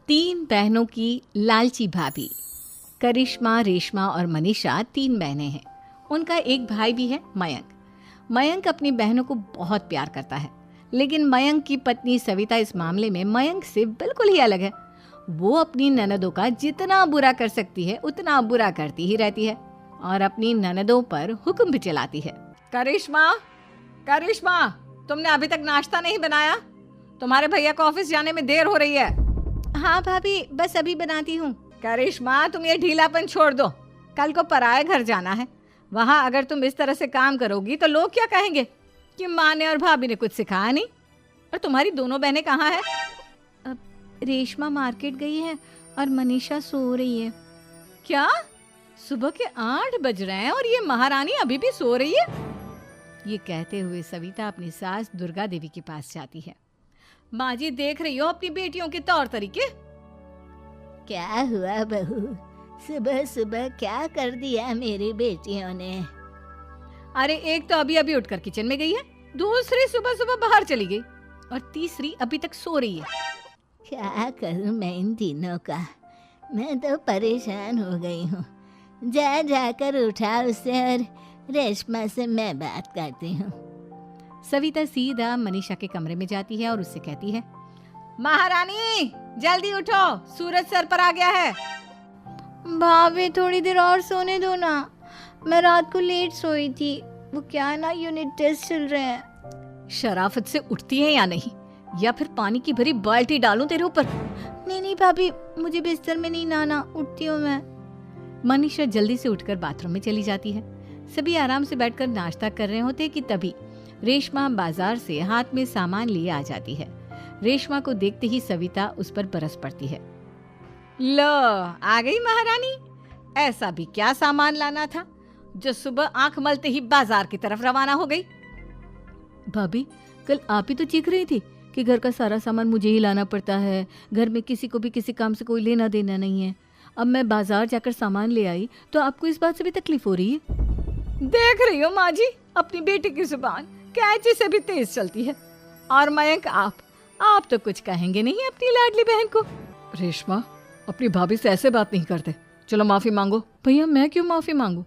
तीन बहनों की लालची भाभी। करिश्मा, रेशमा और मनीषा तीन बहनें हैं। उनका एक भाई भी है, मयंक। मयंक अपनी बहनों को बहुत प्यार करता है, लेकिन मयंक की पत्नी सविता इस मामले में मयंक से बिल्कुल ही अलग है। वो अपनी ननदों का जितना बुरा कर सकती है उतना बुरा करती ही रहती है और अपनी ननदों पर हुक्म भी चलाती है। करिश्मा, करिश्मा, तुमने अभी तक नाश्ता नहीं बनाया? तुम्हारे भैया को ऑफिस जाने में देर हो रही है। हाँ भाभी, बस अभी बनाती हूँ। करिश्मा, तुम ये ढीलापन छोड़ दो। कल को पराये घर जाना है। वहाँ अगर तुम इस तरह से काम करोगी तो लोग क्या कहेंगे कि माँ ने और भाभी ने कुछ सिखाया नहीं। और तुम्हारी दोनों बहनें कहाँ हैं? अब रेशमा मार्केट गई है और मनीषा सो रही है। क्या? सुबह के 8 बज रहे हैं और ये महारानी अभी भी सो रही है? ये कहते हुए सविता अपनी सास दुर्गा देवी के पास जाती है। माँ जी, देख रही हो अपनी बेटियों के तौर तरीके? क्या हुआ बहू, सुबह सुबह क्या कर दिया मेरी बेटियों ने? अरे एक तो अभी अभी उठकर किचन में गई है, दूसरी सुबह सुबह बाहर चली गई और तीसरी अभी तक सो रही है। क्या करूं मैं इन तीनों का? मैं तो परेशान हो गई हूँ। जा जाकर उठा उसे और रेशमा से मैं बात करती हूँ। सविता सीधा मनीषा के कमरे में जाती है और उससे कहती है, महारानी जल्दी उठो, सूरज सर पर आ गया है। भाभी थोड़ी देर और सोने दो ना, मैं रात को लेट सोई थी। वो क्या है ना, यूनिट टेस्ट चल रहे हैं। शराफत से उठती है या नहीं, या फिर पानी की भरी बाल्टी डालूं तेरे ऊपर? नहीं नहीं भाभी, मुझे बिस्तर में नहीं लाना, उठती हूँ मैं। मनीषा जल्दी से उठकर बाथरूम में चली जाती है। सभी आराम से बैठकर नाश्ता कर रहे होते कि तभी रेशमा बाजार से हाथ में सामान लिए आ जाती है। रेशमा को देखते ही सविता उस पर बरस पड़ती है। लो, आ गई महारानी। ऐसा भी क्या सामान लाना था जो सुबह आंख मलते ही बाजार की तरफ रवाना हो गई? भाभी, कल आप ही तो चीख रही थी कि घर का सारा सामान मुझे ही लाना पड़ता है, घर में किसी को भी किसी काम से कोई लेना देना नहीं है। अब मैं बाजार जाकर सामान ले आई तो आपको इस बात से भी तकलीफ हो रही है? देख रही हो माँ जी, अपनी बेटी की जुबान कैंची से भी तेज चलती है। और मयंक, आप तो कुछ कहेंगे नहीं अपनी लाडली बहन को। रेशमा, अपनी भाभी से ऐसे बात नहीं करते। चलो माफी मांगो। भैया, मैं क्यों माफी मांगू?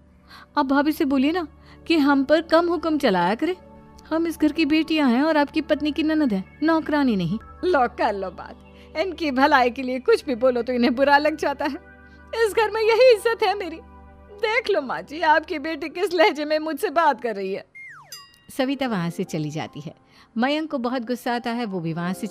आप भाभी से बोलिए ना कि हम पर कम हुक्म चलाया करे। हम इस घर की बेटियां हैं और आपकी पत्नी की ननद है, नौकरानी नहीं। लो कर लो बात। इनकी भलाई के लिए कुछ भी बोलो तो इन्हें बुरा लग जाता है। इस घर में यही इज्जत है मेरी। देख लो माँ जी, आपकी बेटी किस लहजे में मुझसे बात कर रही है। सविता वहां से चली जाती है। मयंक को बहुत गुस्सा आता है, वो भी वहां से